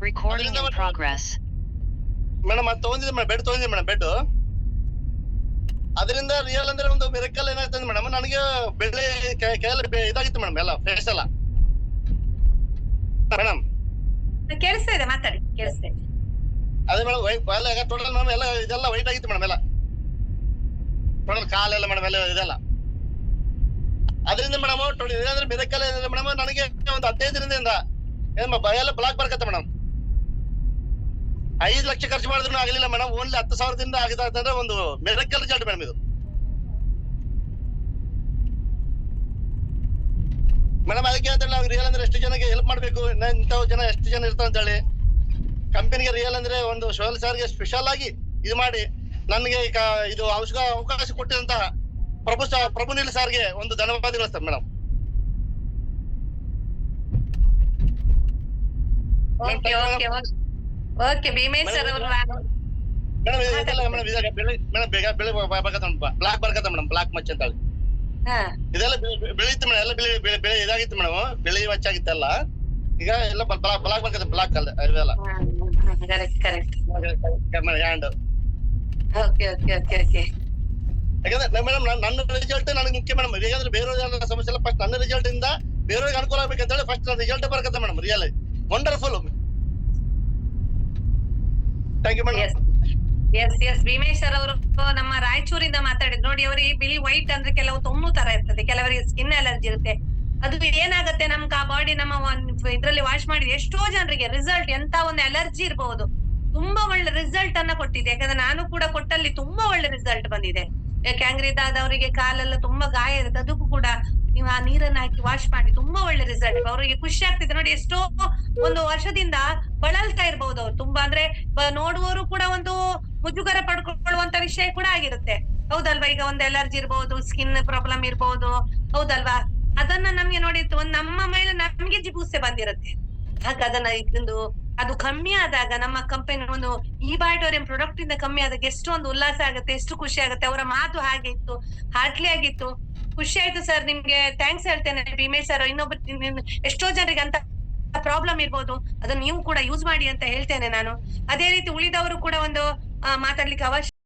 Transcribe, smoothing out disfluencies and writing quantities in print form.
Recording in progress. Madam ಅದು ತಗೊಂಡಿದ್ದೆ madam, bed ತಗೊಂಡಿದ್ದೆ ಮೇಡಮ್. ಬೆಡ್ ಅದರಿಂದ ರಿಯಲ್ ಅಂದ್ರೆ ಒಂದು ಮಿರಕಲ್ ಏನಾಗ್ತದೆ ಮೇಡಮ್, ನನಗೆ ಬೆಳ್ಳಿ ಕೈಯಲ್ಲಿ ಇದಾಗಿತ್ತು ಮೇಡಮ್, ಎಲ್ಲ ಫೇಸ್ ಎಲ್ಲ ಮೇಡಮ್. ಕೇಳಿಸ್ತಾ ಇದೆ, ಮಾತಾಡಿ, ಕೇಳಿಸ್ತಾ ಇದೆ. ಅದೇ ಮೇಡಮ್ ಎಲ್ಲ ಟೋಟಲ್ ಮೇಡಮ್ ಎಲ್ಲ ಇದೆಲ್ಲ ವೈಟ್ ಆಗಿತ್ತು ಮೇಡಮ್, ಎಲ್ಲ ಟೋಟಲ್ ಕಾಲೆಲ್ಲ ಮೇಡಮ್ ಎಲ್ಲ ಇದೆಲ್ಲ. ಅದರಿಂದ ಮೇಡಮ್ ಏನಂದ್ರೆ ಮಿರಕಲ್ ಏನಂದ್ರೆ ಮೇಡಮ್, ನನಗೆ ಒಂದು 15 ದಿನದಿಂದ ಎಲ್ಲ ಬ್ಲಾಕ್ ಬರ್ಕತ್ತೆ ಮೇಡಮ್. 5 ಲಕ್ಷ ಖರ್ಚು ಮಾಡಿದ್ರು ಆಗಲಿಲ್ಲ ಮೇಡಮ್, ಓನ್ಲಿ 10,000ದಿಂದ ಆಗಿದ್ರೆ ಒಂದು ಮಿರಕಲ್ ರಿಸಲ್ಟ್ ಮೇಡಮ್ ಇದು ಮೇಡಮ್. ಅದಕ್ಕೆ ಅಂತ ನಾವು ರಿಯಲ್ ಅಂದ್ರೆ ಎಷ್ಟು ಜನಕ್ಕೆ ಹೆಲ್ಪ್ ಮಾಡ್ಬೇಕು, ಇಂಥವು ಜನ ಎಷ್ಟು ಜನ ಇರ್ತಾರೆ ಅಂತ ಹೇಳಿ ಕಂಪನಿಗೆ ರಿಯಲ್ ಅಂದ್ರೆ ಒಂದು ಶೋಲ್ ಸಾರ್ಗೆ ಸ್ಪೆಷಲ್ ಆಗಿ ಇದು ಮಾಡಿ ನನಗೆ ಇದು ಅವಕಾಶ ಕೊಟ್ಟಿದಂತಹ ಪ್ರಭು ನೀಲ್ ಸಾರ್ಗೆ ಒಂದು ಧನ್ಯವಾದಗಳು sir madam. Okay Bhimesh sir ಅವರು ಮೇಡಮ್ ಇದೆಲ್ಲ ಮೇಡಮ್ ಬೇಗ ಬೆಳೆ ಬ್ಲಾಕ್ ಬರ್ಕತ್ತ ಮೇಡಮ್, ಬ್ಲಾಕ್ ಮಚ್ಚ ಅಂತ ಹೇಳಿ ಇದೆಲ್ಲ ಬೆಳೀತು ಮೇಡಮ್, ಎಲ್ಲ ಬೆಳೆ ಇದಾಗಿತ್ತು ಮೇಡಮ್, ಬೆಳೆ ಮಚ್ಚಾಗಿತ್ತಲ್ಲ, ಈಗ ಎಲ್ಲ ಬ್ಲಾಕ್ ಬರ್ಕತ್ತೆ, ಬ್ಲಾಕ್ ಅಲ್ಲ ಇದೆಲ್ಲ ಹ್ಯಾಂಡ್. ಯಾಕಂದ್ರೆ ಮೇಡಮ್ ನನ್ನ ರಿಸಲ್ಟ್ ನನಗೆ ಮುಖ್ಯ ಮೇಡಮ್, ಯಾಕಂದ್ರೆ ಬೇರೆಯವ್ರ ಸಮಸ್ಯೆ ಇಲ್ಲ, ಫಸ್ಟ್ ನನ್ನ ರಿಸಲ್ಟ್ ಇಂದ ಬೇರೆಯವ್ರಿಗೆ ಅನುಕೂಲ ಆಗ್ಬೇಕಂತ ಹೇಳಿ ಫಸ್ಟ್ ರಿಸಲ್ಟ್ ಬರ್ಕತ್ತೆ madam. Real wonderful. Thank you madam. S Bhimesh sir ಅವರು ನಮ್ಮ ರಾಯಚೂರಿಂದ ಮಾತಾಡಿದ್ರು ನೋಡಿ. ಅವರಿಗೆ ಬಿಳಿ ವೈಟ್ ಅಂದ್ರೆ ಕೆಲವು ತೊನ್ನು ತರ ಇರ್ತದೆ, ಕೆಲವರಿಗೆ ಸ್ಕಿನ್ ಅಲರ್ಜಿ ಇರುತ್ತೆ. ಅದು ಏನಾಗುತ್ತೆ ನಮ್ಗೆ ಆ ಬಾಡಿ ನಮ್ಮ ಇದ್ರಲ್ಲಿ ವಾಶ್ ಮಾಡಿ ಎಷ್ಟೋ ಜನರಿಗೆ ರಿಸಲ್ಟ್ ಎಂತ ಒಂದು ಅಲರ್ಜಿ ಇರಬಹುದು, ತುಂಬಾ ಒಳ್ಳೆ ರಿಸಲ್ಟ್ ಅನ್ನ ಕೊಟ್ಟಿದೆ. ಯಾಕಂದ್ರೆ ನಾನು ಕೂಡ ಕೊಟ್ಟಲ್ಲಿ ತುಂಬಾ ಒಳ್ಳೆ ರಿಸಲ್ಟ್ ಬಂದಿದೆ. ಕ್ಯಾಂಗ್ರೀದ್ ಆದವರಿಗೆ ಕಾಲೆಲ್ಲ ತುಂಬಾ ಗಾಯ ಇರುತ್ತೆ, ಅದಕ್ಕೂ ಕೂಡ ನೀವು ಆ ನೀರನ್ನ ಹಾಕಿ ವಾಶ್ ಮಾಡಿ ತುಂಬಾ ಒಳ್ಳೆ ರಿಸಲ್ಟ್. ಅವರಿಗೆ ಖುಷಿ ಆಗ್ತಿದೆ ನೋಡಿ. ಎಷ್ಟೋ ಒಂದು ವರ್ಷದಿಂದ ಬಳಲ್ತಾ ಇರ್ಬಹುದು ಅವ್ರು ತುಂಬಾ, ಅಂದ್ರೆ ನೋಡುವವರು ಕೂಡ ಒಂದು ಮುಜುಗರ ಪಡ್ಕೊಳ್ಳುವಂತ ವಿಷಯ ಕೂಡ ಆಗಿರುತ್ತೆ, ಹೌದಲ್ವಾ? ಈಗ ಒಂದು ಅಲರ್ಜಿ ಇರ್ಬಹುದು, ಸ್ಕಿನ್ ಪ್ರಾಬ್ಲಮ್ ಇರ್ಬಹುದು, ಹೌದಲ್ವಾ? ಅದನ್ನ ನಮ್ಗೆ ನೋಡಿ ನಮ್ಮ ಮೇಲೆ ನಮ್ಗೆ ಜಿಗುಪ್ಸೆ ಬಂದಿರುತ್ತೆ. ಹಾಗೆ ಅದನ್ನ ಇದೊಂದು ಅದು ಕಮ್ಮಿ ಆದಾಗ ನಮ್ಮ ಕಂಪನಿ ಒಂದು ಈ ಬಾಟೋರಿಯಂ ಪ್ರಾಡಕ್ಟ್ ಇಂದ ಕಮ್ಮಿ ಆದಾಗ ಎಷ್ಟೊಂದು ಉಲ್ಲಾಸ ಆಗುತ್ತೆ, ಎಷ್ಟು ಖುಷಿ ಆಗುತ್ತೆ. ಅವರ ಮಾತು ಹಾಗೆ ಇತ್ತು, ಹಾರ್ಟ್ಲಿ ಆಗಿತ್ತು. ಖುಷಿ ಆಯ್ತು ಸರ್, ನಿಮ್ಗೆ ಥ್ಯಾಂಕ್ಸ್ ಹೇಳ್ತೇನೆ ಭೀಮೇಶ್ ಸರ್. ಇನ್ನೊಬ್ಬ ಎಷ್ಟೋ ಜನರಿಗೆ ಅಂತ ಪ್ರಾಬ್ಲಮ್ ಇರ್ಬೋದು, ಅದನ್ನ ನೀವು ಕೂಡ ಯೂಸ್ ಮಾಡಿ ಅಂತ ಹೇಳ್ತೇನೆ ನಾನು. ಅದೇ ರೀತಿ ಉಳಿದವರು ಕೂಡ ಒಂದು ಮಾತಾಡ್ಲಿಕ್ಕೆ ಅವಶ್ಯ